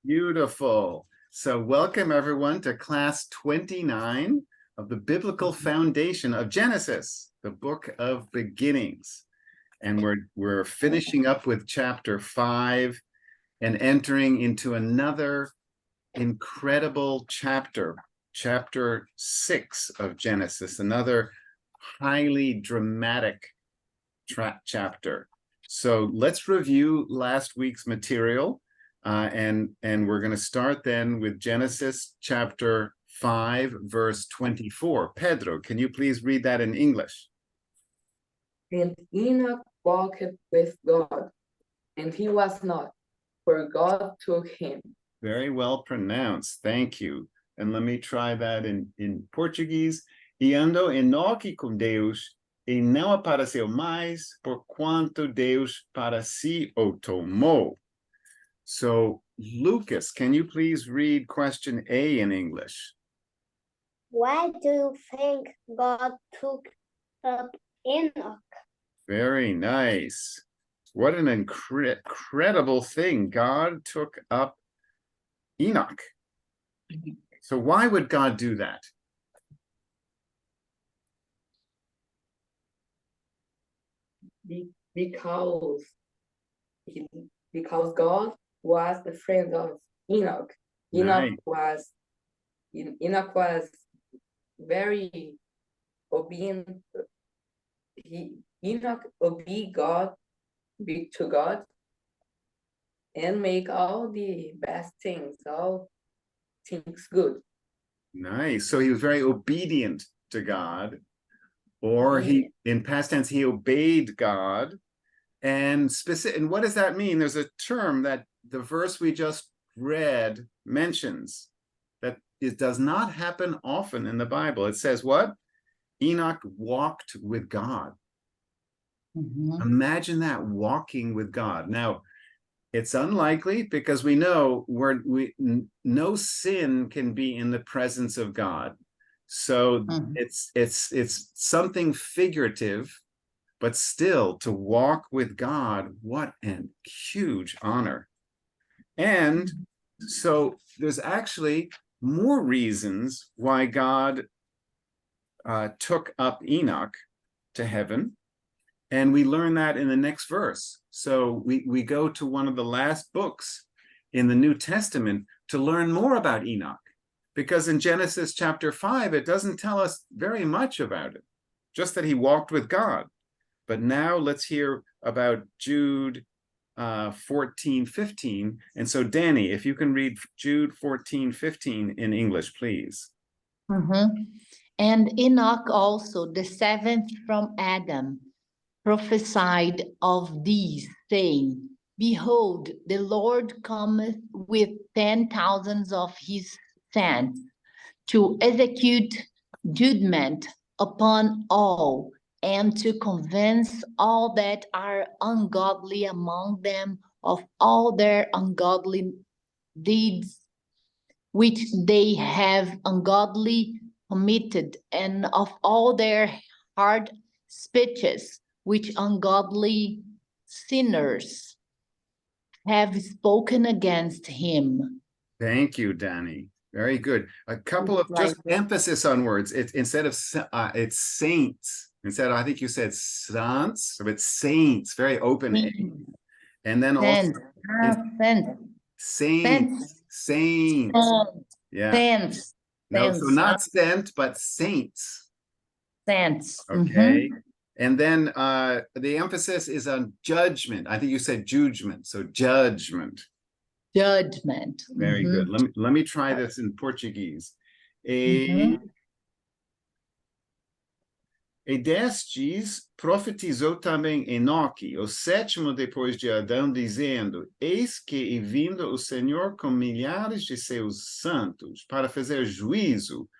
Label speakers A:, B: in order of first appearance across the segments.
A: Beautiful. So welcome everyone to class 29 of the Biblical Foundation of Genesis, the book of beginnings. And we're finishing up with chapter 5 and entering into another incredible chapter, chapter 6 of Genesis, another highly dramatic chapter. So let's review last week's material. And we're going to start then with Genesis chapter 5, verse 24. Pedro, can you please read that in English?
B: And Enoch walked with God, and he was not, for God took him.
A: Very well pronounced. Thank you. And let me try that in Portuguese. E andou Enoque com Deus, e não apareceu mais, porquanto Deus para si o tomou. So, Lucas, can you please read question A in English?
C: Why do you think God took up Enoch?
A: Very nice. What an incredible thing. God took up Enoch. So why would God do that?
B: Because God was the friend of Enoch. Enoch was very obedient. Enoch obeyed God, to God, and make all the best things, all things good.
A: Nice. So he was very obedient to God, or he, in past tense, he obeyed God. And what does that mean? There's a term that the verse we just read mentions that it does not happen often in the Bible. It says what? Enoch walked with God. Imagine that, walking with God. Now, it's unlikely because we know no sin can be in the presence of God. So it's something figurative, but still to walk with God, what a huge honor. And so there's actually more reasons why God took up Enoch to heaven. And we learn that in the next verse. So we go to one of the last books in the New Testament to learn more about Enoch. Because in Genesis chapter 5, it doesn't tell us very much about it, just that he walked with God. But now let's hear about Jude 14:15. And so Danny, if you can read Jude 14:15 in English, please.
D: And Enoch also, the seventh from Adam, prophesied of these, saying, Behold, the Lord cometh with 10,000s of his saints to execute judgment upon all, and to convince all that are ungodly among them of all their ungodly deeds, which they have ungodly committed, and of all their hard speeches, which ungodly sinners have spoken against him.
A: Thank you, Danny. Very good. A couple of just emphasis on words. It's instead of it's saints. Instead, I think you said saints, so it's saints. Very open. And then also saints. Yeah.
D: Saints.
A: No, so not sent, but saints.
D: Saints.
A: Okay. And then the emphasis is on judgment. I think you said judgment. So judgment.
D: Judgment.
A: Very good. Let me try this in Portuguese. E destes profetizou também Enoque, o sétimo depois de Adão, dizendo: Eis que vindo o Senhor com milhares de seus santos para fazer juízo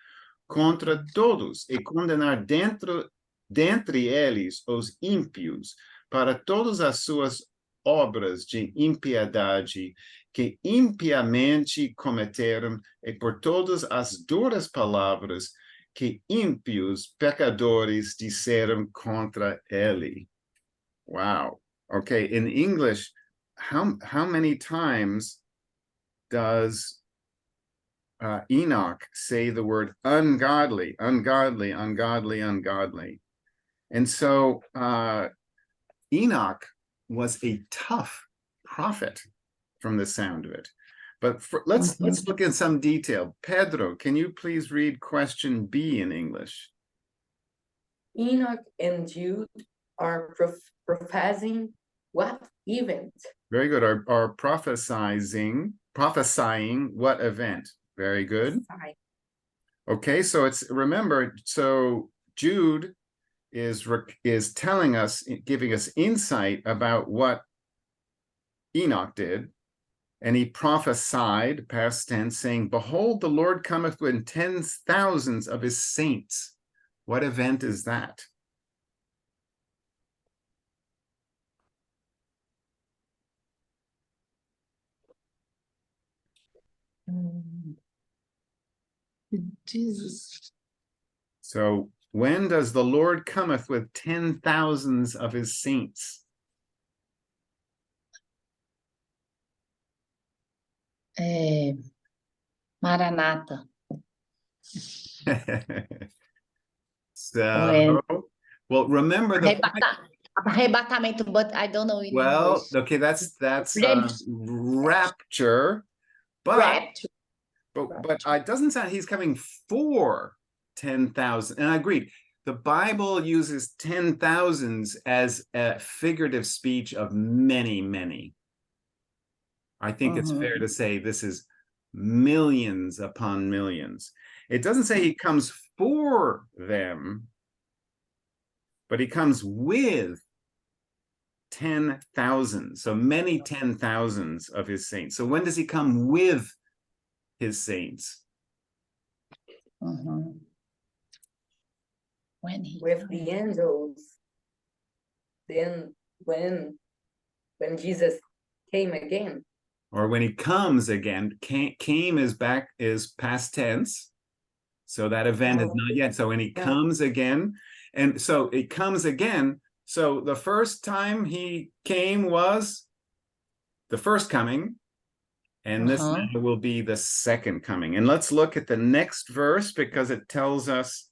A: contra todos e condenar dentre eles os ímpios para todas as suas obras de impiedade que impiamente cometeram e por todas as duras palavras que ímpios pecadores disseram contra ele. Wow. Okay, in English, how many times does Enoch say the word ungodly, ungodly, ungodly, ungodly? And so Enoch was a tough prophet from the sound of it. But let's look in some detail. Pedro, can you please read question B in English?
B: Enoch and Jude are professing what event?
A: Very good. Are prophesying what event? Very good. Okay, so it's, remember, so Jude is telling us, giving us insight about what Enoch did, and he prophesied, past tense, saying, behold, the Lord cometh with tens thousands of his saints. What event is that?
D: Jesus.
A: So when does the Lord cometh with 10,000s of his saints?
D: Maranatha.
A: So, well, remember the
D: Arrebatamento, but I don't know in
A: well,
D: English.
A: okay, that's rapture, but
D: Rapture.
A: but it doesn't sound he's coming for 10,000. And I agree. The Bible uses 10,000s as a figurative speech of many, many. I think it's fair to say this is millions upon millions. It doesn't say he comes for them, but he comes with 10,000. So many 10,000s of his saints. So when does he come with his saints?
D: When he
B: With the angels. Then when Jesus came again.
A: Or when he comes again. Came is past tense. So that event is not yet. So when he comes again, and so it comes again. So the first time he came was the first coming, and this will be the second coming. And let's look at the next verse because it tells us,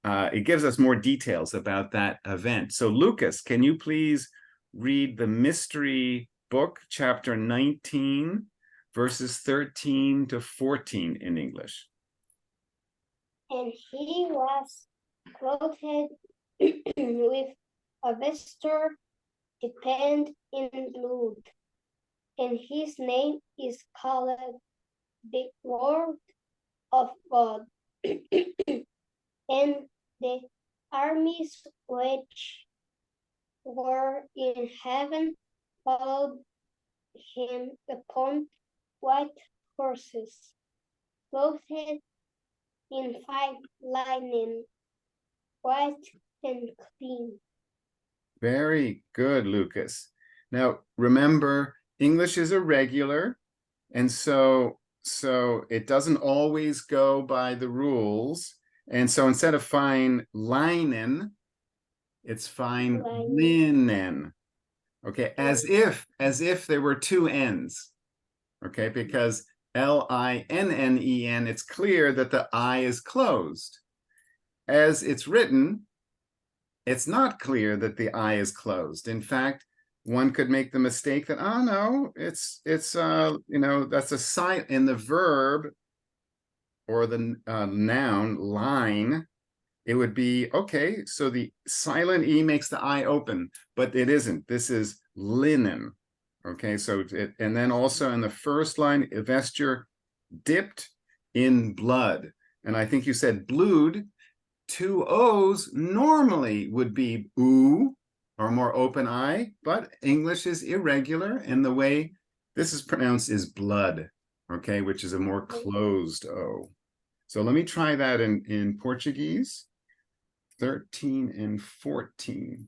A: it gives us more details about that event. So Lucas, can you please read the mystery book, chapter 19, verses 13 to 14 in English?
C: And he was clothed with a vesture dipped in blood, and his name is called the Word of God. And the armies which were in heaven followed him upon white horses, clothed in fine linen, white and clean.
A: Very good, Lucas. Now, remember, English is irregular, and so it doesn't always go by the rules. And so instead of fine linen, it's fine linen. Okay, as if there were two N's. Okay, because L-I-N-N-E-N, it's clear that the I is closed. As it's written, it's not clear that the I is closed. In fact, one could make the mistake that, oh no, it's that's a sign in the verb or the noun line. It would be, okay, so the silent E makes the I open, but it isn't. This is linen. Okay, so and then also in the first line, a vesture dipped in blood. And I think you said blood. Two O's normally would be oo or more open I, but English is irregular, and the way this is pronounced is blood, okay, which is a more closed O. So let me try that in Portuguese. 13 and 14.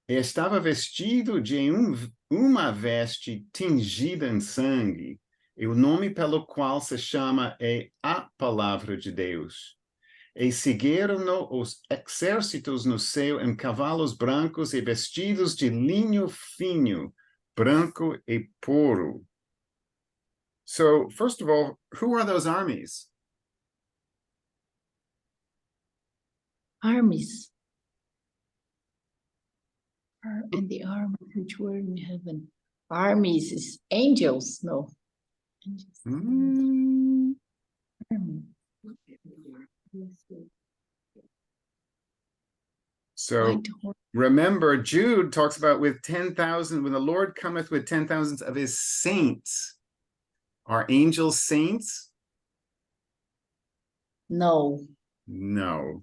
A: Estava vestido de uma veste tingida em sangue, e o nome pelo qual se chama é a Palavra de Deus. E seguiram-no os exércitos no céu em cavalos brancos e vestidos de linho fino, branco e puro. So, first of all, who are those armies?
D: Armies. And the armies which were in heaven. Armies is angels, no. Angels.
A: Hmm.
D: Army.
A: So
D: White horse.
A: remember, Jude talks about with 10,000, when the Lord cometh with 10,000s of his saints. Are angels saints?
D: No.
A: No.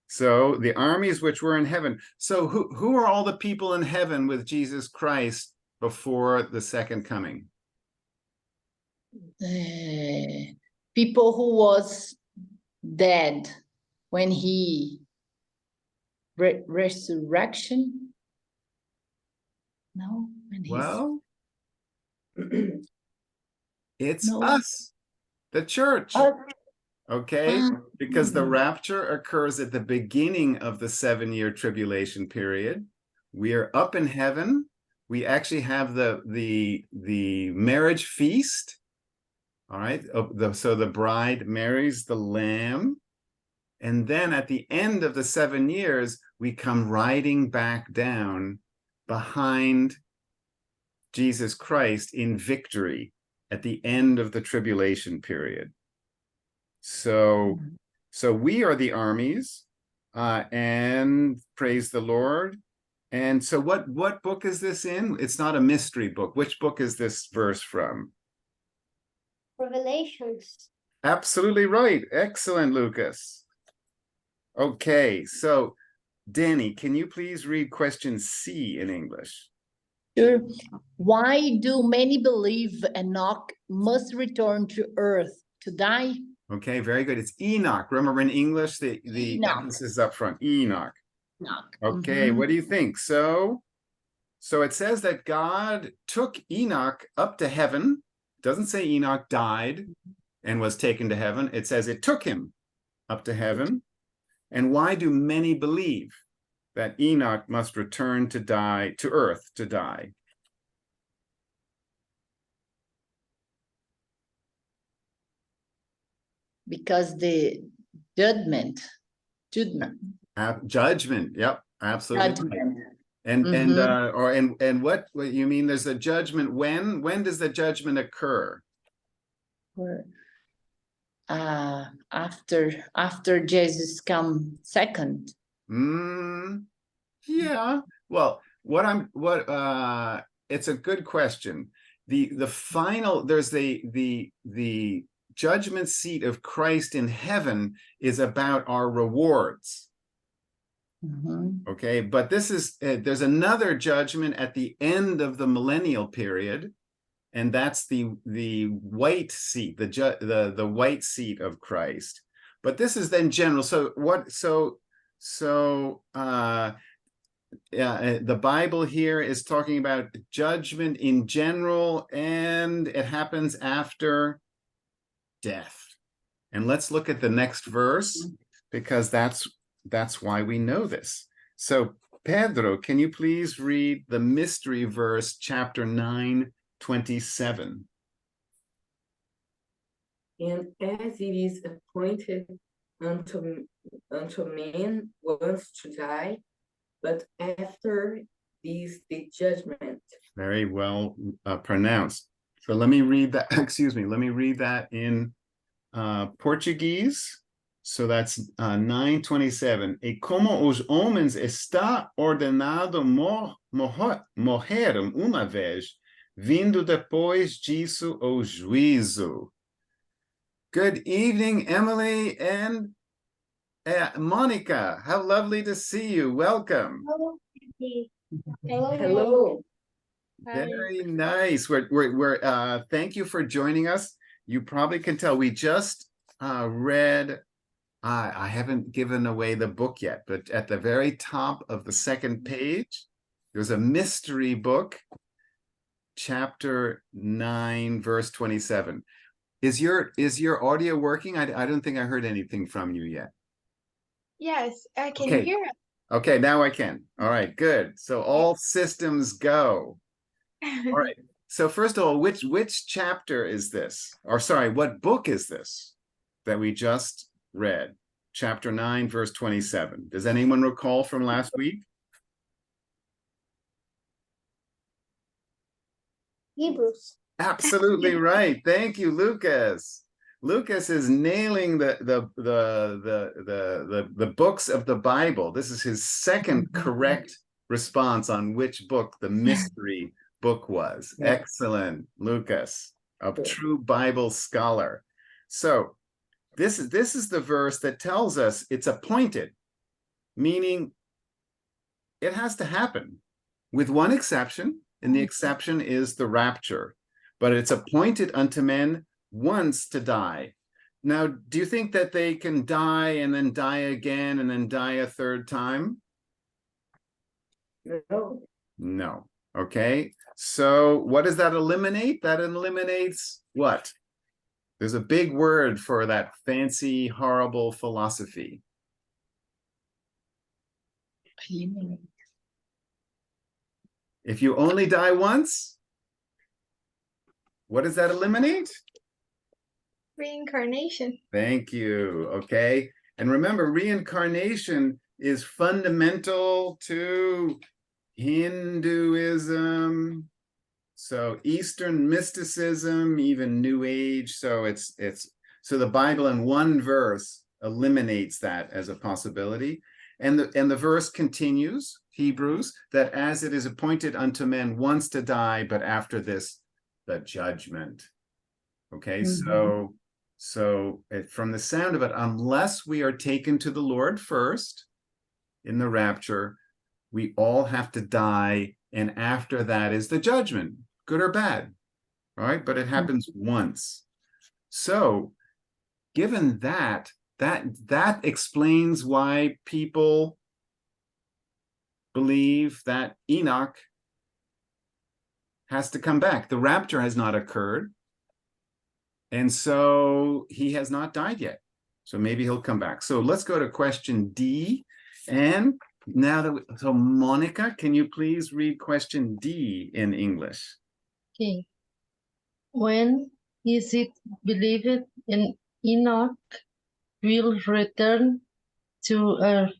A: So the armies which were in heaven. So who are all the people in heaven with Jesus Christ before the second coming?
D: People who was dead when he resurrection. No, when he's
A: Well, it's
D: No.
A: us, the church.
D: Oh,
A: Okay,
D: ah,
A: because the
D: mhm.
A: rapture occurs at the beginning of the 7-year tribulation period. We are up in heaven. We actually have the marriage feast. All right, so the bride marries the lamb, and then at the end of the 7 years, we come riding back down behind Jesus Christ in victory at the end of the tribulation period. So, so we are the armies, and praise the Lord. And so what book is this in? It's not a mystery book. Which book is this verse from?
C: Revelations.
A: Absolutely right. Excellent, Lucas. Okay, so Danny, can you please read question C in English?
D: Sure. Why do many believe Enoch must return to earth to die?
A: Okay, very good. It's Enoch. Remember in English, the
D: Enoch.
A: emphasis up front. Enoch.
D: Enoch.
A: Okay,
D: Mhm.
A: what do you think? So it says that God took Enoch up to heaven. It doesn't say Enoch died and was taken to heaven. It says it took him up to heaven. And why do many believe that Enoch must return to die, to earth to die?
D: Because the judgment.
A: Judgment. Yep, absolutely.
D: Judgment.
A: And what you mean? There's a judgment when? When does the judgment occur?
D: After Jesus come second.
A: Yeah. Well, it's a good question. The final, there's the judgment seat of Christ in heaven is about our rewards.
D: Mhm.
A: Okay, but this is there's another judgment at the end of the millennial period, and that's the white seat, the white seat of Christ. But this is then general. So what? The Bible here is talking about judgment in general, and it happens after death. And let's look at the next verse, because that's why we know this. So Pedro, can you please read the mystery verse, chapter 9:27?
B: And as it is appointed unto men once to die, but after this the judgment.
A: Very well pronounced. So let me read that, excuse me, let me read that in Portuguese. So that's 9:27. E como os homens está ordenado morreram uma vez, vindo depois disso o juízo. Good evening, Emily and Monica. How lovely to see you. Welcome.
C: Hello.
B: Hello.
A: Very nice. We're thank you for joining us. You probably can tell we just read. I haven't given away the book yet, but at the very top of the second page, there's a mystery book, chapter 9, verse 27. Is your audio working? I don't think I heard anything from you yet.
E: Yes, I can
A: Okay.
E: hear it.
A: Okay, now I can. All right, good. So all systems go. All right. So first of all, which chapter is this? Or sorry, what book is this that we just read? Chapter 9, verse 27. Does anyone recall from last week?
C: Hebrews.
A: Absolutely right. Thank you, Lucas. Lucas is nailing the books of the Bible. This is his second correct response on which book the mystery book was.
B: Yeah.
A: Excellent, Lucas, a
B: Good.
A: true Bible scholar. So this is the verse that tells us it's appointed, meaning it has to happen, with one exception, and the exception is the rapture. But it's appointed unto men once to die. Now, do you think that they can die and then die again and then die a third time?
B: No.
A: No. Okay. So what does that eliminate? That eliminates what? There's a big word for that fancy, horrible philosophy. If you only die once, what does that eliminate?
E: Reincarnation.
A: Thank you. Okay. And remember, reincarnation is fundamental to Hinduism. So Eastern mysticism, even New Age. So so the Bible in one verse eliminates that as a possibility. And the verse continues, Hebrews, that as it is appointed unto men once to die, but after this, the judgment. Okay, so from the sound of it, unless we are taken to the Lord first in the rapture, we all have to die, and after that is the judgment, good or bad. All right, but it happens once. So given that explains why people believe that Enoch has to come back. The rapture has not occurred. And so he has not died yet. So maybe he'll come back. So let's go to question D. And now so Monica, can you please read question D in English?
F: Okay. When is it believed in Enoch will return to earth?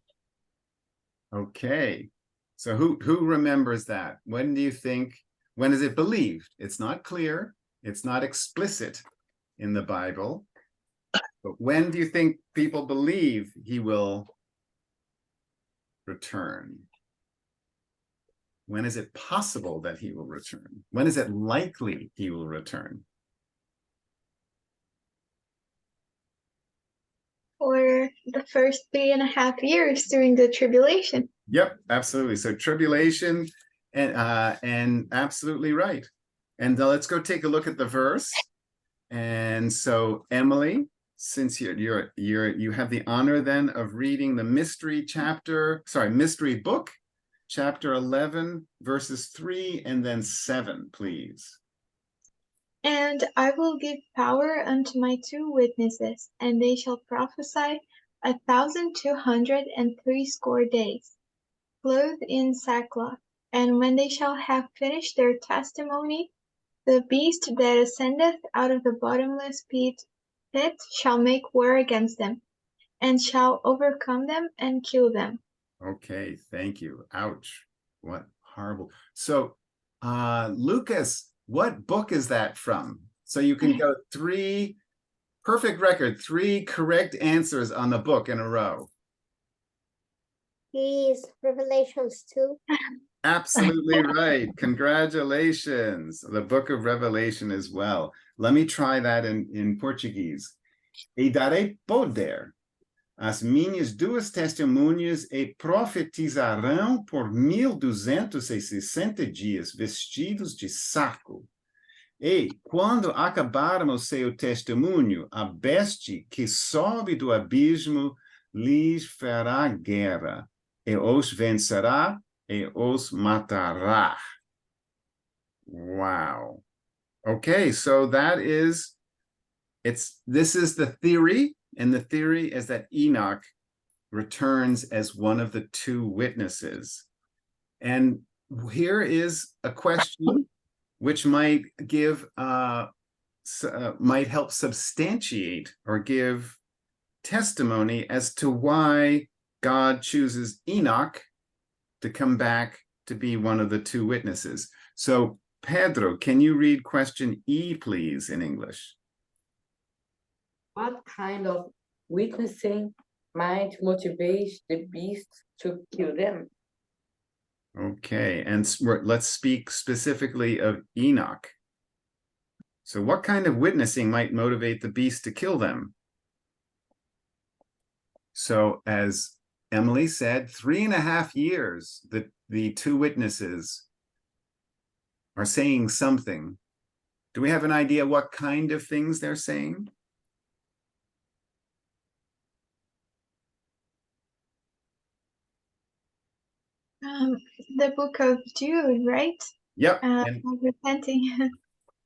A: Okay. So who remembers that? When do you think, when is it believed? It's not clear. It's not explicit in the Bible. But when do you think people believe he will return? When is it possible that he will return? When is it likely he will return?
E: For the first 3.5 years during the tribulation.
A: Yep, absolutely. So tribulation, and absolutely right. And let's go take a look at the verse. And so Emily, since you have the honor then of reading the mystery book, chapter 11, verses 3 and then 7, please.
E: And I will give power unto my 2 witnesses, and they shall prophesy 1,260 days, clothed in sackcloth. And when they shall have finished their testimony, the beast that ascendeth out of the bottomless pit shall make war against them, and shall overcome them and kill them.
A: Okay, thank you. Ouch. What horrible. So, Lucas, what book is that from? So you can go 3 correct answers on the book in a row.
C: Is Revelations 2.
A: Absolutely right. Congratulations. The book of Revelation as well. Let me try that in Portuguese. E darei poder. As minhas 2 testemunhas e profetizarão por 1260 dias, vestidos de saco. E, quando acabaram o seu testemunho, a besta que sobe do abismo lhes fará guerra, e os vencerá e os matará. Wow. Okay, so this is the theory, and the theory is that Enoch returns as one of the 2 witnesses. And here is a question which might give might help substantiate or give testimony as to why God chooses Enoch to come back to be one of the two witnesses. So, Pedro, can you read question E, please, in English?
B: What kind of witnessing might motivate the beast to kill them?
A: Okay, and let's speak specifically of Enoch. So what kind of witnessing might motivate the beast to kill them? So as Emily said, 3.5 years that the two witnesses are saying something. Do we have an idea what kind of things they're saying?
E: The book of Jude, right?
A: Yep.
E: Of repenting.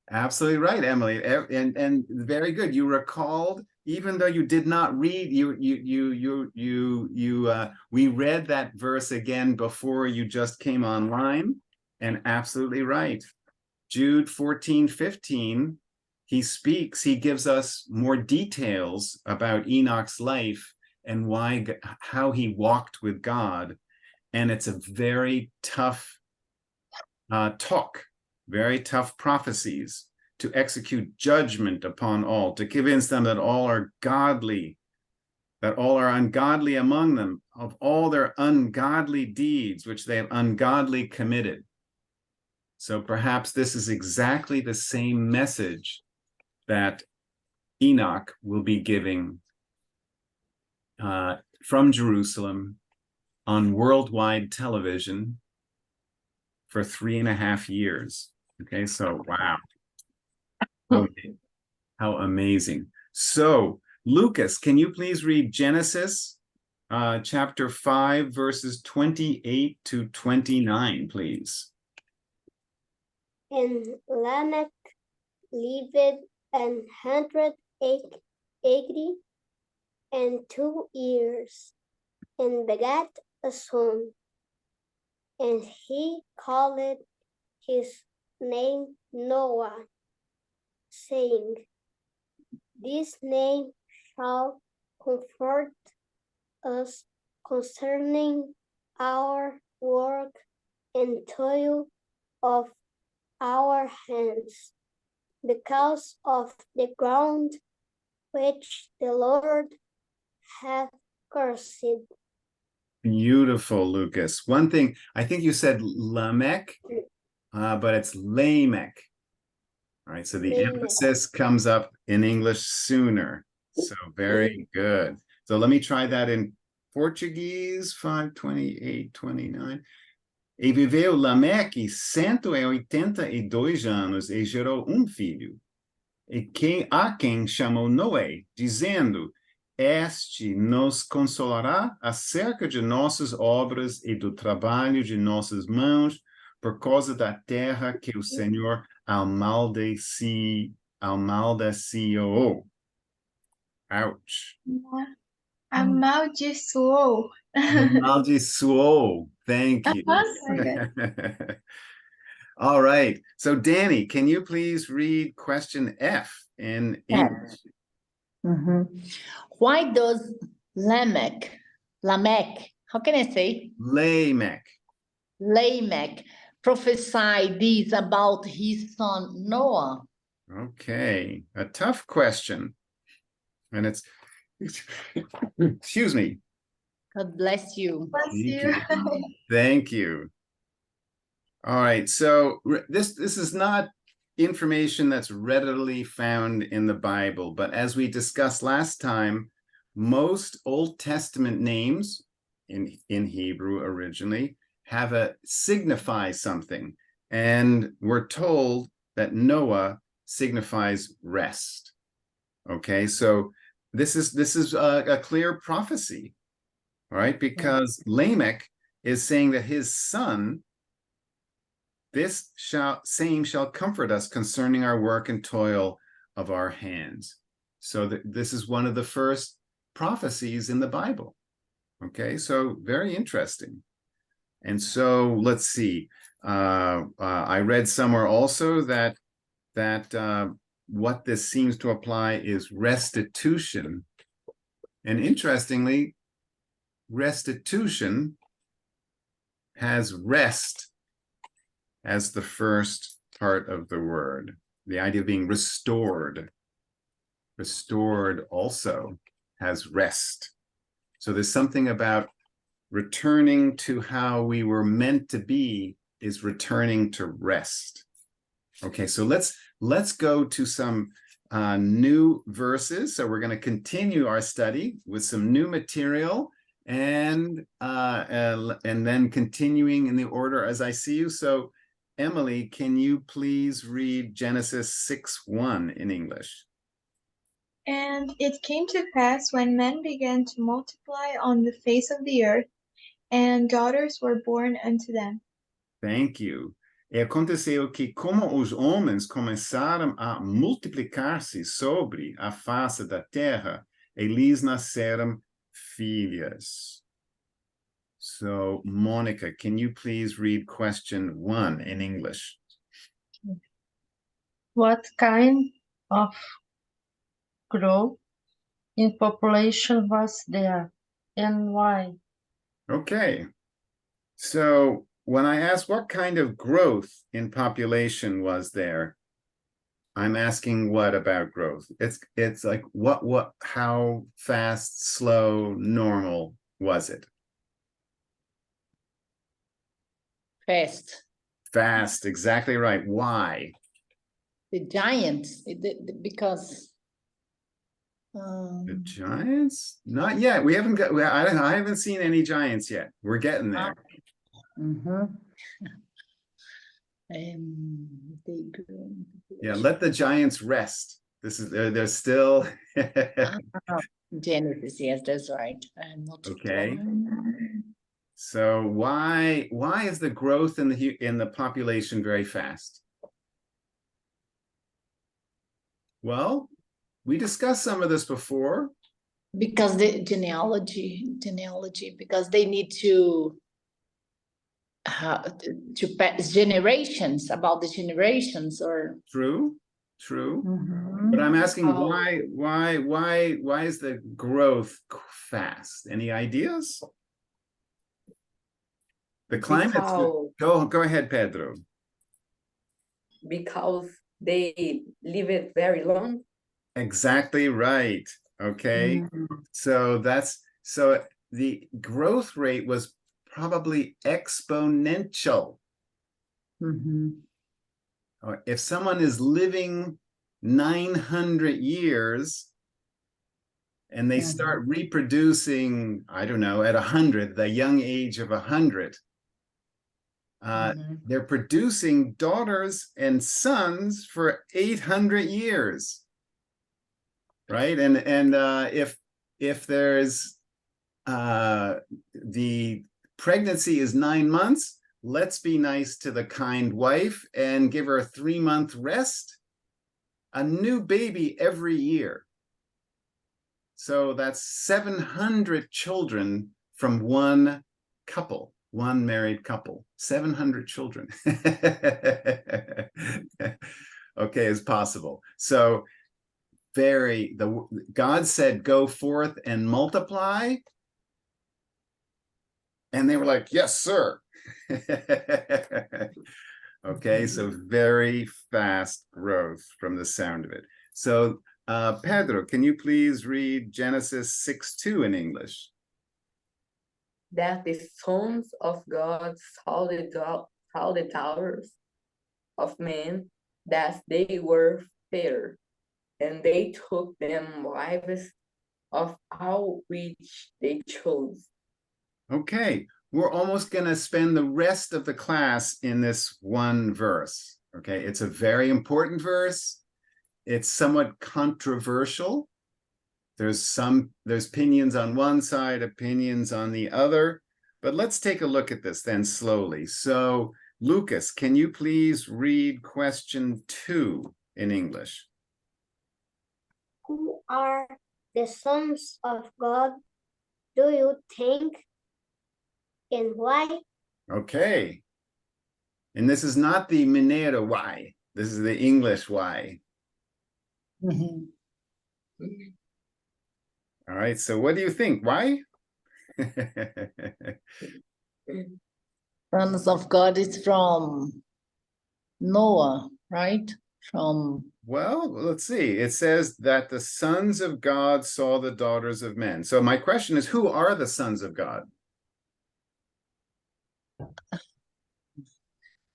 A: Absolutely right, Emily, and very good. You recalled, even though you did not read, we read that verse again before you just came online, and absolutely right. Jude 14:15, he gives us more details about Enoch's life and how he walked with God, and it's a very tough talk. Very tough prophecies to execute judgment upon all, to convince them that all are godly, that all are ungodly among them, of all their ungodly deeds, which they have ungodly committed. So perhaps this is exactly the same message that Enoch will be giving from Jerusalem on worldwide television for 3.5 years. Okay, so wow. Okay. How amazing. So, Lucas, can you please read Genesis chapter 5, verses 28 to 29, please?
C: And Lamech lived 182 years, and begat a son, and he called his name Noah, saying, This name shall comfort us concerning our work and toil of our hands, because of the ground which the Lord hath cursed.
A: Beautiful, Lucas. One thing, I think you said Lamech, but it's Lamech. All right, so the emphasis comes up in English sooner. So very good. So let me try that in Portuguese, 5:28, 29. E viveu Lameque 182 anos e gerou filho, a quem chamou Noé, dizendo, Este nos consolará acerca de nossas obras e do trabalho de nossas mãos, por causa da terra que o Senhor amaldiçoou. Ouch.
E: Amaldiçoou.
A: Amaldiçoou. Thank you. All right. So, Danny, can you please read question F in English?
D: Why does Lamech, how can I say?
A: Lamech
D: prophesy this about his son Noah?
A: Okay, a tough question. And it's, excuse me.
D: God bless you.
E: Bless you.
A: Thank you. All right, so this is not information that's readily found in the Bible, but as we discussed last time, most Old Testament names in Hebrew originally signify something, and we're told that Noah signifies rest. Okay, so this is a clear prophecy, all right, because Lamech is saying that his son, same shall comfort us concerning our work and toil of our hands. So this is one of the first prophecies in the Bible. Okay, so very interesting. And so let's see. I read somewhere also that what this seems to apply is restitution. And interestingly, restitution has rest as the first part of the word. The idea of being restored. Restored also has rest. So there's something about returning to how we were meant to be is returning to rest. Okay, so let's go to some new verses. So we're going to continue our study with some new material and then continuing in the order as I see you. So Emily, can you please read Genesis 6:1 in English?
E: And it came to pass when men began to multiply on the face of the earth, and daughters were born unto them.
A: Thank you. E aconteceu que, como os homens começaram a multiplicar-se sobre a face da terra, e lhes nasceram filhas. So, Monica, can you please read question 1 in English?
F: What kind of growth in population was there, and why?
A: Okay. So, when I ask what kind of growth in population was there, I'm asking what about growth? It's like what how fast, slow, normal was it?
D: Fast.
A: Fast, exactly right. Why?
D: The giants, because
A: The giants? Not yet. We haven't got. I haven't seen any giants yet. We're getting there.
D: mhm. They grew.
A: Yeah, let the giants rest. This is they're still
D: Genesis, yes, that's right.
A: okay. So why is the growth in the population very fast? Well, we discussed some of this before.
D: Because the genealogy, because they need to pass generations, about the generations, or
A: True. But I'm asking
B: Oh.
A: why is the growth fast? Any ideas? The climate. Go ahead, Pedro.
B: Because they live it very long.
A: Exactly right. Okay. So the growth rate was probably exponential. If someone is living 900 years and they start reproducing, I don't know, at 100, the young age of 100, they're producing daughters and sons for 800 years. Right. And if there's the pregnancy is 9 months, let's be nice to the kind wife and give her a 3-month rest. A new baby every year. So that's 700 children from one couple, one married couple. 700 children. Okay, is possible. So God said, go forth and multiply. And they were like, yes, sir. Okay, so very fast growth from the sound of it. So Pedro, can you please read Genesis 6:2 in English?
B: That the sons of God saw the daughters of men, that they were fair, and they took them wives of all which they chose. Okay,
A: we're almost going to spend the rest of the class in this one verse. Okay, it's a very important verse. It's somewhat controversial. There's opinions on one side, opinions on the other, but let's take a look at this then slowly. So Lucas, can you please read question 2 in English?
C: Who are the sons of God, do you think? And why?
A: Okay. And this is not the Mineiro Y. This is the English Y.
D: Mhm.
A: All right. So what do you think? Why?
D: Sons of God is from Noah, right? From
A: Well, let's see. It says that the sons of God saw the daughters of men. So my question is, who are the sons of God?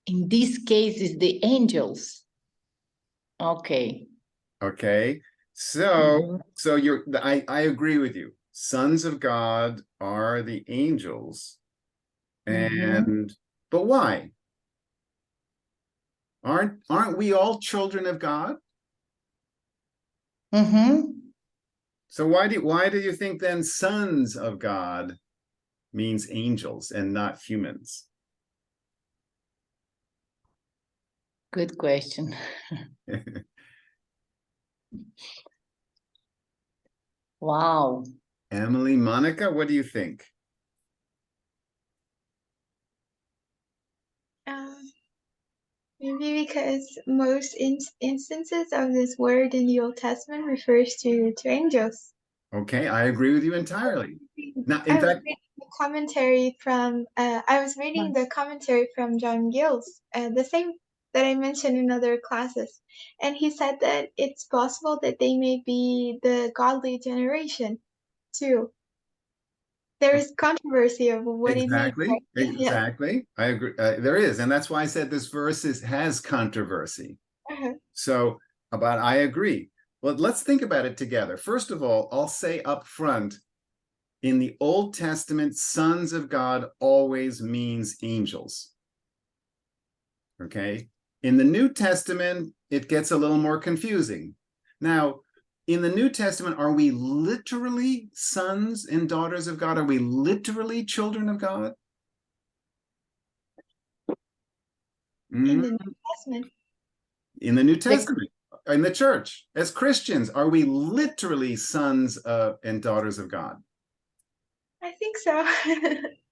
D: in this case is the angels. Okay.
A: Okay. So
D: Mhm.
A: so I agree with you. Sons of God are the angels. And but why? Aren't we all children of God? So why do you think then sons of God means angels and not humans?
D: Good question. Wow.
A: Emily, Monica, what do you think?
E: Maybe because most instances of this word in the Old Testament refers to angels.
A: Okay, I agree with you entirely. Now, in
E: I was
A: fact,
E: reading the commentary from John Gills, the same that I mentioned in other classes, and he said that it's possible that they may be the godly generation too. There is controversy of what it means.
A: exactly,
E: Right? Yeah.
A: exactly. I agree. There is, and that's why I said this verse has controversy.
E: Uh-huh.
A: So, but I agree. Well, let's think about it together. First of all, I'll say up front, in the Old Testament, sons of God always means angels. Okay. In the New Testament, it gets a little more confusing. Now, in the New Testament, are we literally sons and daughters of God? Are we literally children of God?
E: In the New Testament.
A: In the New Testament, in the church, as Christians, are we literally sons and daughters of God?
E: I think so.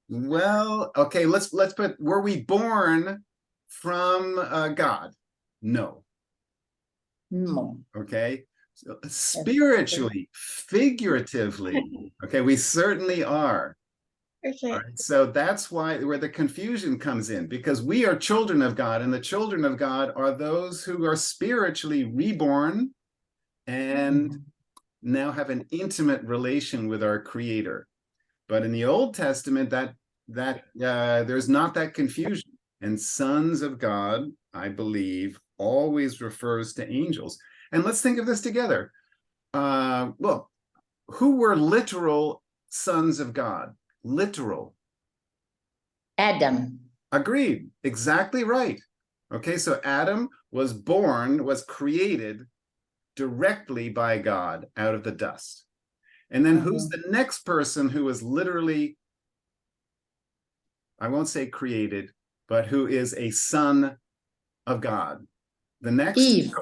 A: Well, okay, let's put, were we born from God? No.
D: No.
A: Okay. So spiritually, figuratively, okay, we certainly are.
E: Okay.
A: All right, so that's where the confusion comes in, because we are children of God, and the children of God are those who are spiritually reborn and now have an intimate relation with our Creator. But in the Old Testament, that there's not that confusion. And sons of God, I believe, always refers to angels. And let's think of this together. Look, who were literal sons of God? Literal.
D: Adam.
A: Agreed. Exactly right. Okay, so Adam was created directly by God out of the dust. And then who's the next person who was literally, I won't say created, but who is a son of God? The next?
D: Eve.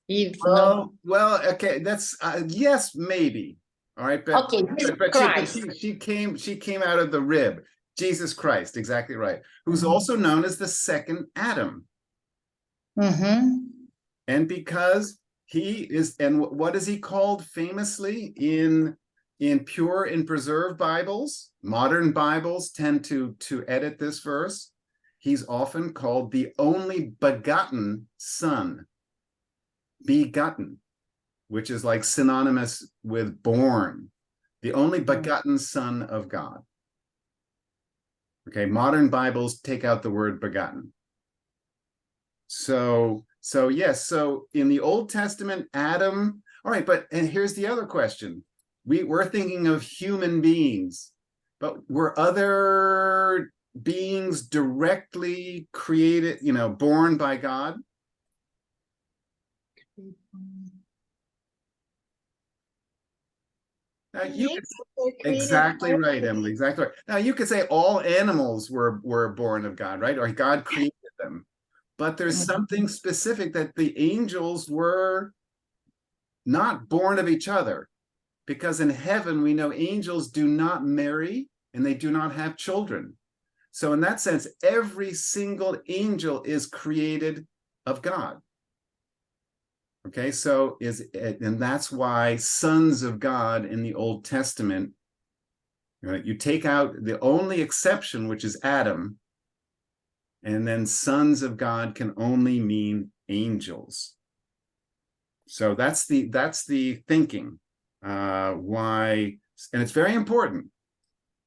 D: Eve, no.
A: Well, okay, that's yes, maybe. All right, but
D: Okay, Christ.
A: she came out of the rib. Jesus Christ, exactly right. Who's also known as the second Adam. And because he is, and what is he called famously in pure and preserved Bibles? Modern Bibles tend to edit this verse. He's often called the only begotten Son. Begotten, which is like synonymous with born. The only begotten Son of God. Okay, modern Bibles take out the word begotten. So yes, so in the Old Testament, Adam, all right, and here's the other question. We're thinking of human beings, but were other beings directly created, born by God? Now, exactly right, Emily, exactly right. Now, you could say all animals were born of God, right? Or God created them. But there's something specific that the angels were not born of each other, because in heaven we know angels do not marry and they do not have children. So in that sense, every single angel is created of God. Okay, so and that's why sons of God in the Old Testament, right, you take out the only exception, which is Adam, and then sons of God can only mean angels. So that's the thinking. Why, and it's very important,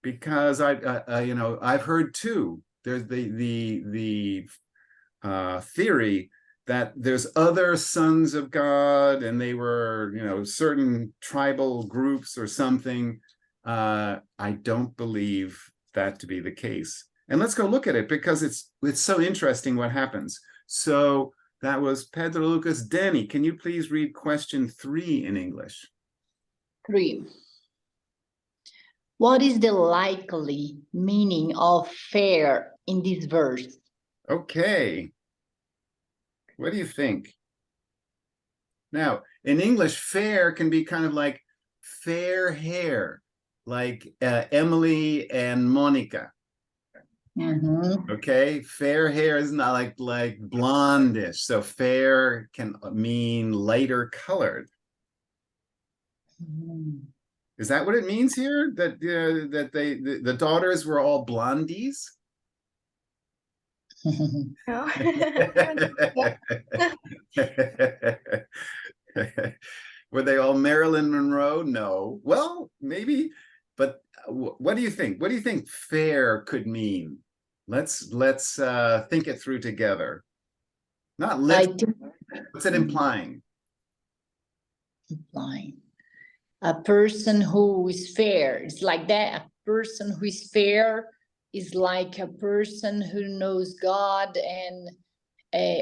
A: because I've heard too, there's the theory that there's other sons of God and they were, certain tribal groups or something. I don't believe that to be the case. And let's go look at it, because it's so interesting what happens. So that was Pedro Lucas. Danny, can you please read question 3 in English?
D: 3. What is the likely meaning of fair in this verse?
A: Okay. What do you think? Now, in English, fair can be kind of like fair hair, like Emily and Monica. Okay, fair hair is not like blondish. So fair can mean lighter colored. Is that what it means here? That the daughters were all blondies?
E: No.
A: Were they all Marilyn Monroe? No. Well, maybe, but what do you think? What do you think fair could mean? Let's think it through together. Not literally. What's it implying?
D: Implying a person who is fair. It's like that. A person who is fair is like a person who knows God and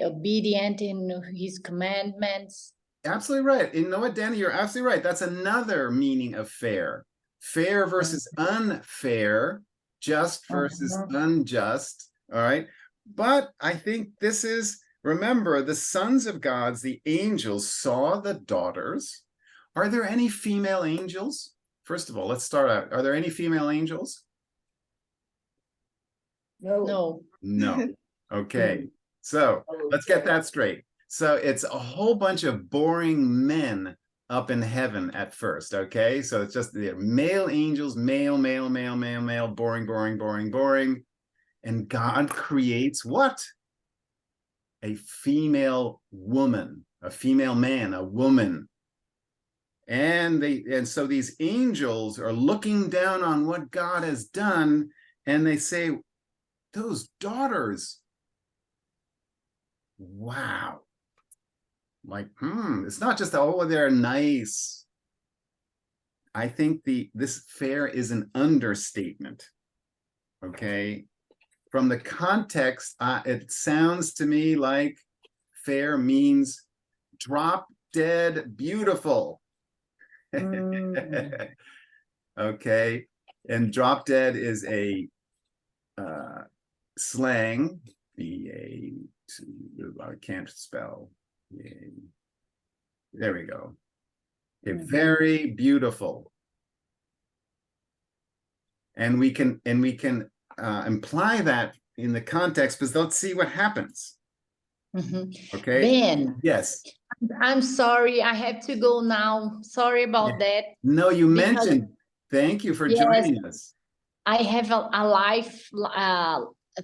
D: obedient in his commandments.
A: Absolutely right. You know what, Danny, you're absolutely right. That's another meaning of fair. Fair versus unfair, just versus unjust. All right. But I think this is, remember, the sons of gods, the angels, saw the daughters. Are there any female angels? First of all, let's start out. Are there any female angels?
B: No.
D: No.
A: Okay. So let's get that straight. So it's a whole bunch of boring men up in heaven at first, okay? So it's just the male angels, male, boring, boring, boring, boring. And God creates what? A female woman, a female man, a woman. And so these angels are looking down on what God has done, and they say, those daughters, wow. Like, it's not just, oh, they're nice. I think this fair is an understatement. Okay. From the context, it sounds to me like fair means drop dead beautiful. Okay. And drop dead is a slang. I can't spell. There we go. Okay, very beautiful. And we can imply that in the context, because let's see what happens. Okay.
D: Ben.
A: Yes.
D: I'm sorry, I have to go now. Sorry about that.
A: No, you mentioned. Thank you for joining us.
D: I have a live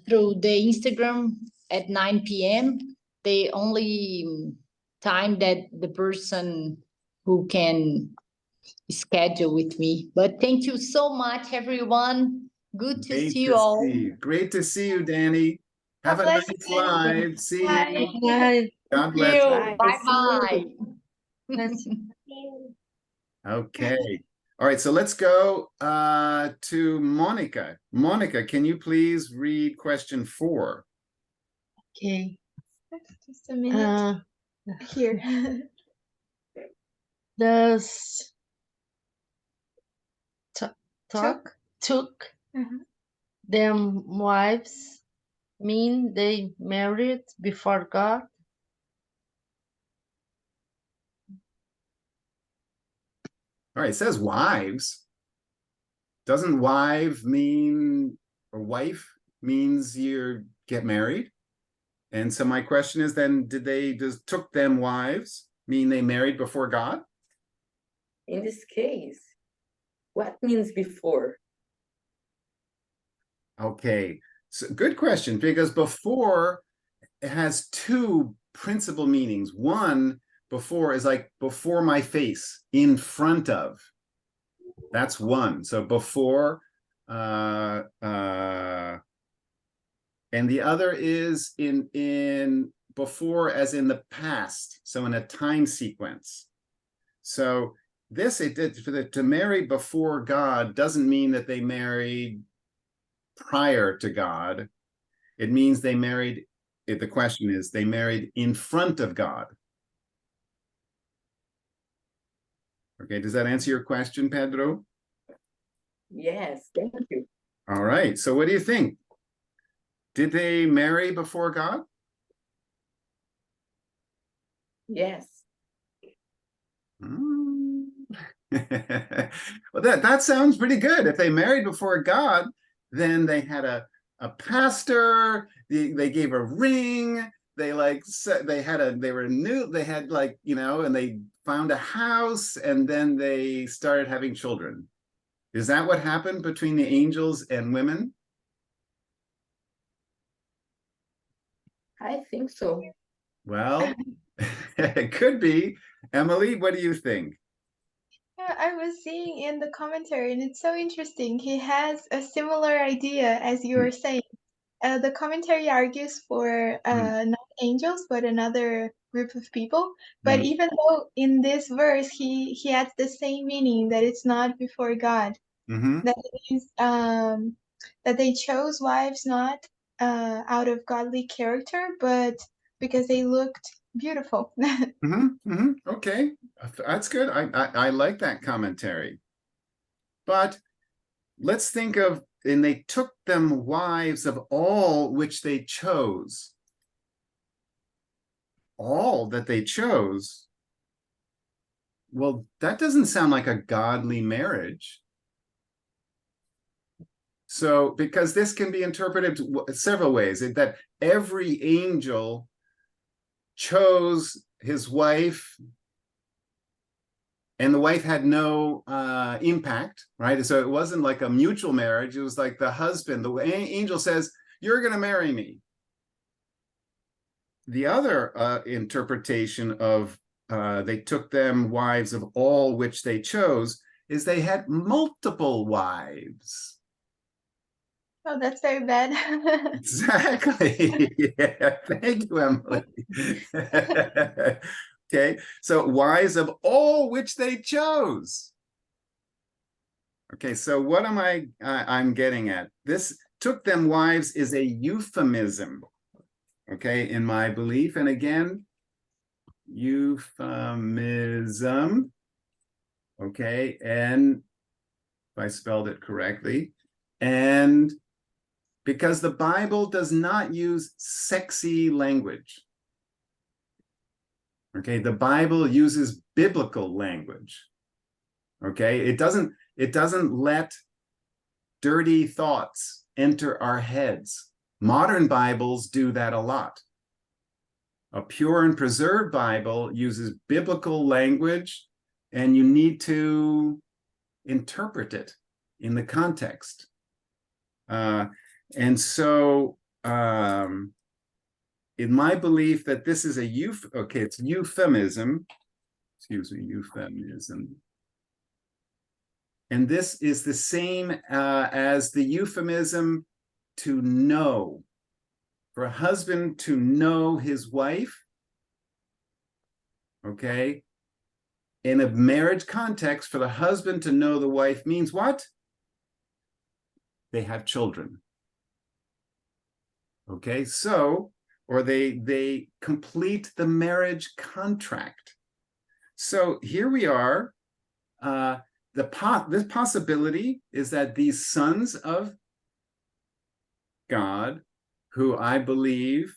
D: through the Instagram at 9 p.m. The only time that the person who can schedule with me. But thank you so much, everyone. Good to see you all.
A: Great to see you, Danny. Have a nice live. See you.
F: Bye.
A: God bless you.
D: Bye-bye.
A: Okay. All right, so let's go to Monica. Monica, can you please read question 4?
F: Okay.
E: Just a minute. Here.
F: Does took them wives mean they married before God?
A: All right, it says wives. Doesn't wife mean, or wife means you get married. And so my question is then, took them wives mean they married before God?
B: In this case, what means before?
A: Okay, so good question, because before it has two principal meanings. One, before is like before my face, in front of. That's one. So before, and the other is in before as in the past, so in a time sequence. So this to marry before God doesn't mean that they married prior to God. It means they married, the question is, they married in front of God. Okay, does that answer your question, Pedro?
B: Yes, thank you.
A: All right, so what do you think? Did they marry before God?
B: Yes.
A: Well, that sounds pretty good. If they married before God, then they had a pastor, they gave a ring, they had like, you know, and they found a house, and then they started having children. Is that what happened between the angels and women?
B: I think so.
A: Well, it could be. Emily, what do you think?
E: Yeah, I was seeing in the commentary, and it's so interesting. He has a similar idea as you were saying. The commentary argues for not angels, but another group of people. But even though in this verse he adds the same meaning, that it's not before God, that it is that they chose wives not out of godly character, but because they looked beautiful.
A: Okay, that's good. I like that commentary. But let's think of, and they took them wives of all which they chose. All that they chose. Well, that doesn't sound like a godly marriage. So, because this can be interpreted several ways, that every angel chose his wife, and the wife had no impact, right? So it wasn't like a mutual marriage. It was like the husband, the angel says, you're going to marry me. The other interpretation of they took them wives of all which they chose is they had multiple wives.
E: Oh, that's very bad.
A: Exactly. Yeah, thank you, Emily. Okay, so wives of all which they chose. Okay, so what am I'm getting at? This took them wives is a euphemism, okay, in my belief. And again, euphemism, okay, and if I spelled it correctly, and because the Bible does not use sexy language. Okay, the Bible uses biblical language. Okay, it doesn't let dirty thoughts enter our heads. Modern Bibles do that a lot. A pure and preserved Bible uses biblical language, and you need to interpret it in the context. And so, in my belief that this is a it's euphemism, excuse me, euphemism. And this is the same as the euphemism to know. For a husband to know his wife, okay, in a marriage context, for the husband to know the wife means what? They have children. Okay, so, or they complete the marriage contract. So here we are. This possibility is that these sons of God, who I believe,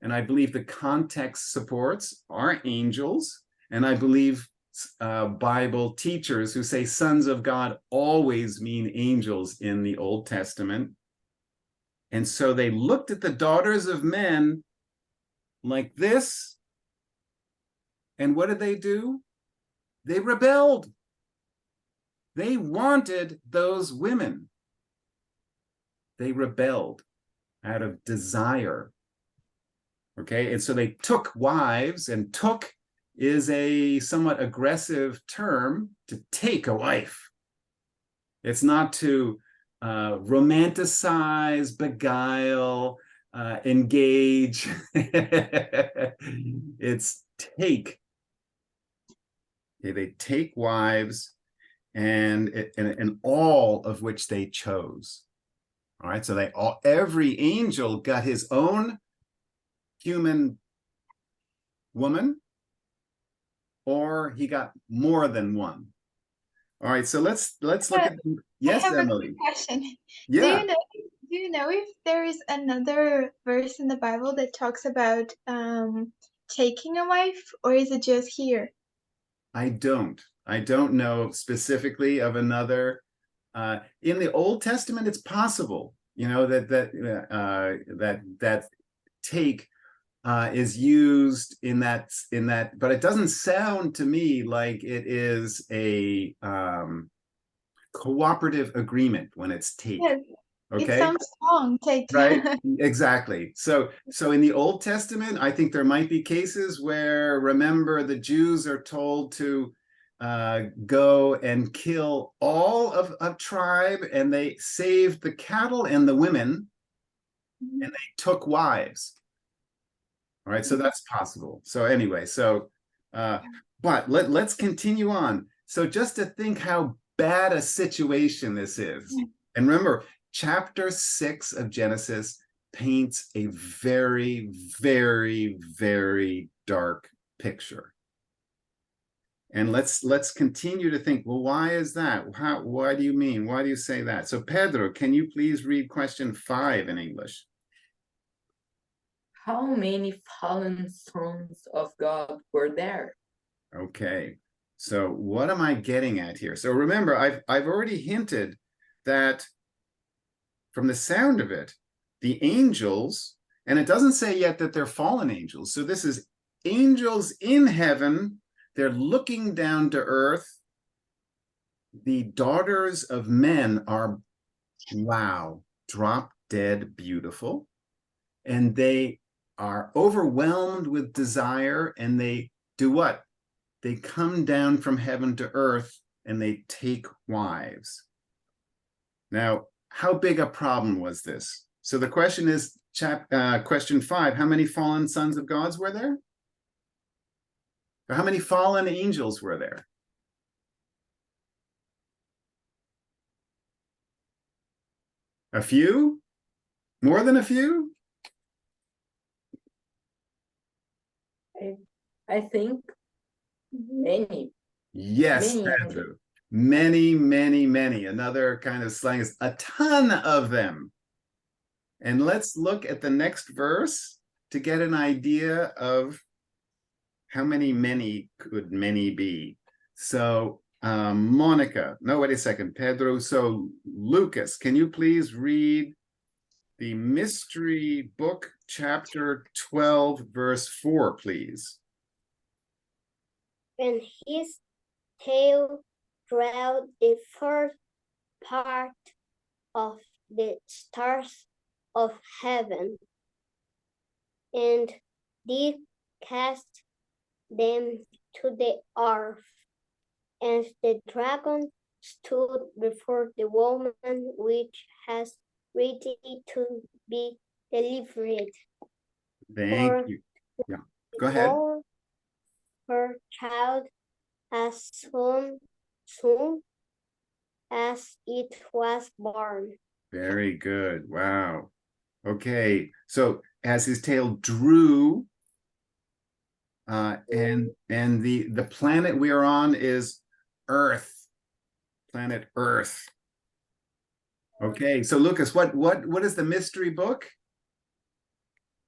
A: and I believe the context supports, are angels, and I believe Bible teachers who say sons of God always mean angels in the Old Testament. And so they looked at the daughters of men like this. And what did they do? They rebelled. They wanted those women. They rebelled out of desire. Okay, and so they took wives, and took is a somewhat aggressive term, to take a wife. It's not to romanticize, beguile, engage. It's take. Okay, they take wives, and all of which they chose. All right, so every angel got his own human woman, or he got more than one. All right, so let's look at, yes,
E: I have
A: Emily.
E: a quick question.
A: Yeah.
E: Do you know if there is another verse in the Bible that talks about taking a wife, or is it just here?
A: I don't know specifically of another. In the Old Testament, it's possible, you know, that take is used in that, but it doesn't sound to me like it is a cooperative agreement when it's take.
E: Yes,
A: Okay.
E: it sounds strong, take.
A: Right, exactly. So in the Old Testament, I think there might be cases where, remember, the Jews are told to go and kill all of a tribe, and they saved the cattle and the women, and they took wives. All right, so that's possible. So anyway, but let's continue on. So just to think how bad a situation this is. And remember, chapter 6 of Genesis paints a very, very, very dark picture. And let's continue to think, well, why is that? Why do you mean? Why do you say that? So Pedro, can you please read question 5 in English?
B: How many fallen sons of God were there?
A: Okay, so what am I getting at here? So remember, I've already hinted that from the sound of it, the angels, and it doesn't say yet that they're fallen angels. So this is angels in heaven. They're looking down to earth. The daughters of men are, wow, drop dead beautiful. And they are overwhelmed with desire, and they do what? They come down from heaven to earth, and they take wives. Now, how big a problem was this? So the question is, question 5, how many fallen sons of gods were there? Or how many fallen angels were there? A few? More than a few?
B: I think many.
A: Yes,
B: Many
A: Andrew. Many, many, many. Another kind of slang is a ton of them. And let's look at the next verse to get an idea of how many could many be. So Monica, no, wait a second, Pedro. So Lucas, can you please read the mystery book, chapter 12, verse 4, please?
C: When his tail drew the first part of the stars of heaven, and did cast them to the earth, and the dragon stood before the woman which has ready to be delivered.
A: Thank you. Yeah, go ahead.
C: For her child as soon as it was born.
A: Very good. Wow. Okay. So as his tail drew, and the planet we are on is Earth. Planet Earth. Okay. So Lucas, what is the mystery book?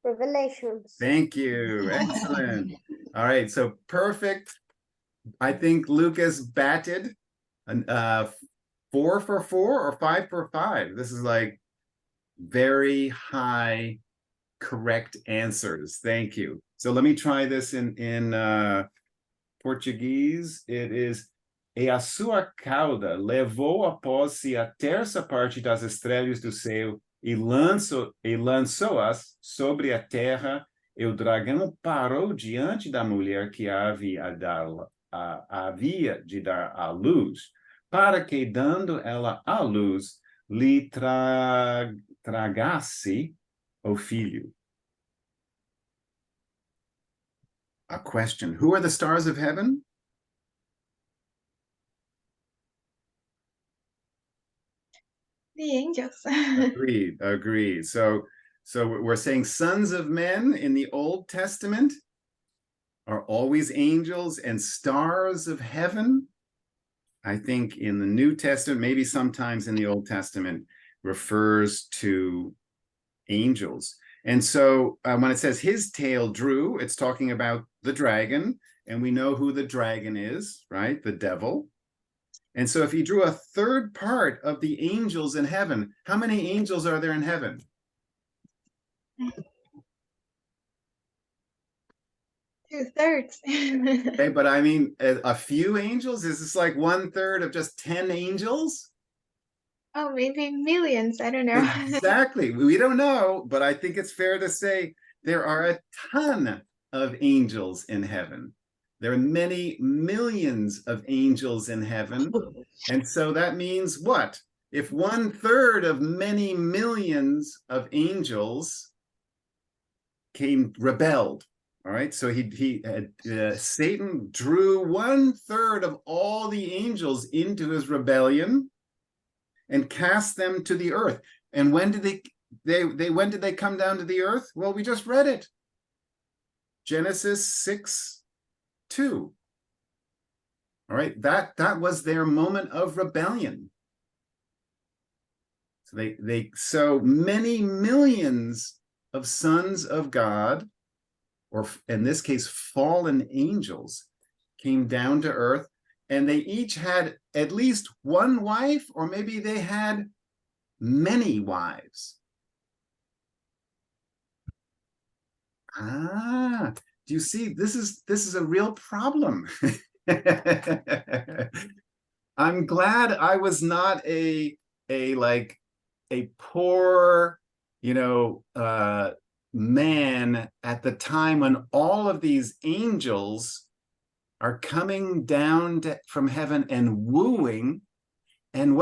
C: Revelations.
A: Thank you. Excellent. All right. So perfect. I think Lucas batted 4 for 4 or 5 for 5. This is like very high correct answers. Thank you. So let me try this in Portuguese. It is: E a sua cauda levou após si a terça parte das estrelas do céu e lançou-as sobre a terra, e o dragão parou diante da mulher que havia de dar à luz, para que, dando ela à luz, lhe tragasse o filho. A question: who are the stars of heaven?
E: The angels.
A: Agreed. So we're saying sons of men in the Old Testament are always angels, and stars of heaven, I think in the New Testament, maybe sometimes in the Old Testament, refers to angels. And so when it says his tail drew, it's talking about the dragon, and we know who the dragon is, right? The devil. And so if he drew a third part of the angels in heaven, how many angels are there in heaven?
E: Two-thirds.
A: Okay, but I mean, a few angels? Is this like 1/3 of just 10 angels?
E: Oh, maybe millions. I don't know.
A: Exactly. We don't know, but I think it's fair to say there are a ton of angels in heaven. There are many millions of angels in heaven. And so that means what? If 1/3 of many millions of angels rebelled, all right? So Satan drew 1/3 of all the angels into his rebellion and cast them to the earth. And when did when did they come down to the earth? Well, we just read it. Genesis 6:2. All right, that was their moment of rebellion. So so many millions of sons of God, or in this case, fallen angels, came down to earth, and they each had at least one wife, or maybe they had many wives. Do you see? This is a real problem. I'm glad I was not a poor, man at the time when all of these angels are coming down from heaven and wooing. And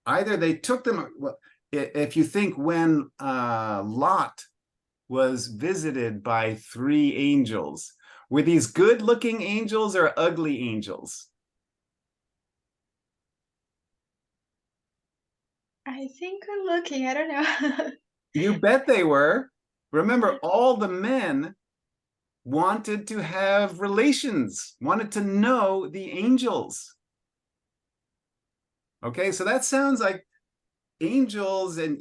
A: either they took them, if you think when Lot was visited by 3 angels, were these good-looking angels or ugly angels?
E: I think we're looking. I don't know.
A: You bet they were. Remember, all the men wanted to have relations, wanted to know the angels. Okay, so that sounds like angels, and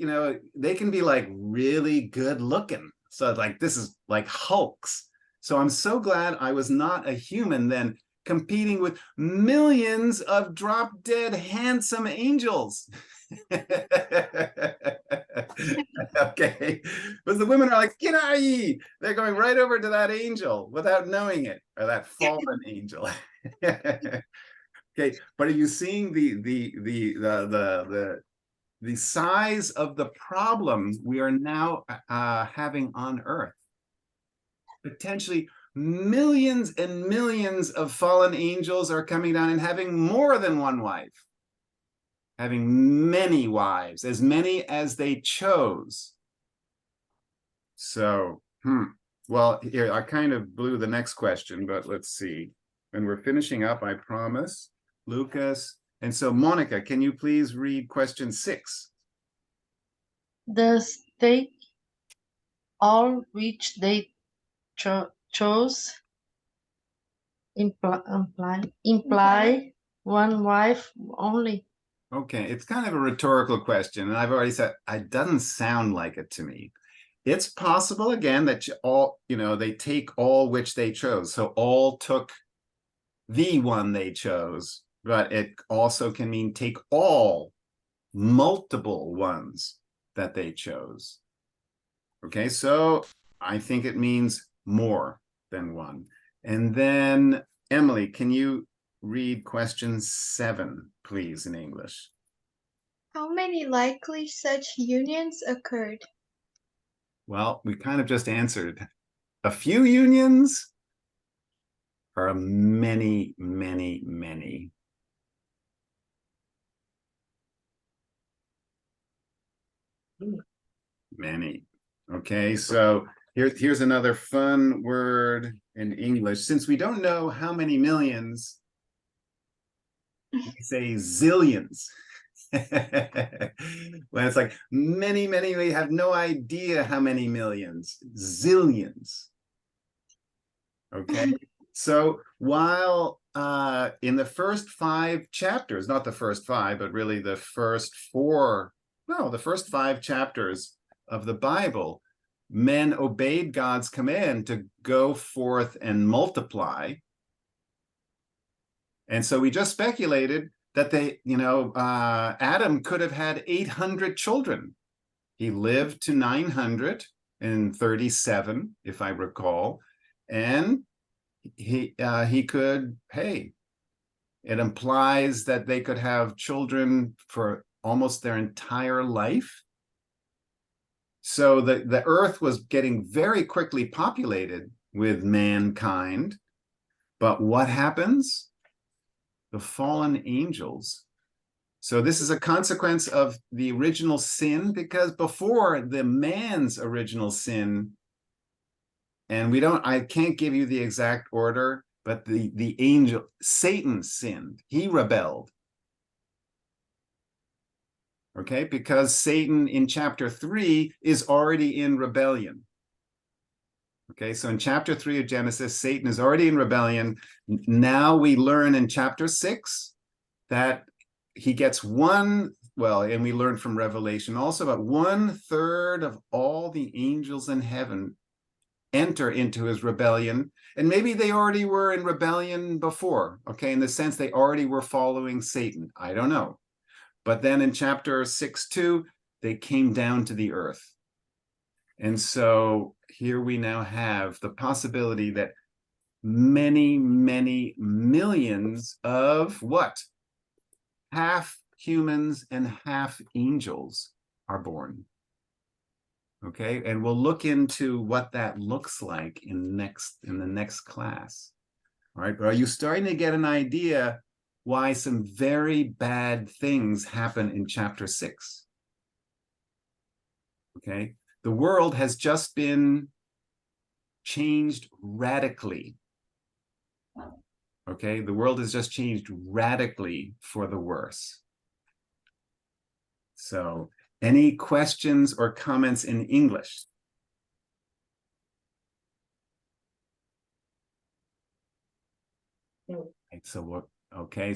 A: they can be like really good looking. So like this is like hulks. So I'm so glad I was not a human then, competing with millions of drop-dead handsome angels. Okay, but the women are like, get out of here. They're going right over to that angel without knowing it, or that fallen angel. Okay, but are you seeing the size of the problem we are now having on Earth? Potentially millions and millions of fallen angels are coming down and having more than one wife, having many wives, as many as they chose. So, well, here, I kind of blew the next question, but let's see. When we're finishing up, I promise, Lucas. And so, Monica, can you please read question 6?
F: The state all which they chose imply one wife only.
A: Okay, it's kind of a rhetorical question, and I've already said it doesn't sound like it to me. It's possible, again, that they take all which they chose. So all took the one they chose, but it also can mean take all, multiple ones that they chose. Okay, so I think it means more than one. And then, Emily, can you read question 7, please, in English?
E: How many likely such unions occurred?
A: Well, we kind of just answered. A few unions or many, many, many? Many. Okay, so here's another fun word in English. Since we don't know how many millions, we say zillions. When it's like many, many, we have no idea how many millions. Zillions. Okay, so while in the first 5 chapters, not the first 5, but really the first 4, no, the first 5 chapters of the Bible, men obeyed God's command to go forth and multiply. And so we just speculated that Adam could have had 800 children. He lived to 937, if I recall. And he could, hey, it implies that they could have children for almost their entire life. So the earth was getting very quickly populated with mankind. But what happens? The fallen angels. So this is a consequence of the original sin, because before the man's original sin, and I can't give you the exact order, but the angel, Satan sinned. He rebelled. Okay, because Satan in chapter 3 is already in rebellion. Okay, so in chapter 3 of Genesis, Satan is already in rebellion. Now we learn in chapter 6 that he gets and we learn from Revelation also, about 1/3 of all the angels in heaven enter into his rebellion. And maybe they already were in rebellion before, okay, in the sense they already were following Satan. I don't know. But then in chapter 6:2, they came down to the earth. And so here we now have the possibility that many, many millions of what? Half humans and half angels are born. Okay, and we'll look into what that looks like in the next class. All right, but are you starting to get an idea why some very bad things happen in chapter 6? Okay, the world has just been changed radically. Okay, the world has just changed radically for the worse. So, any questions or comments in English?
B: No.
A: So, okay.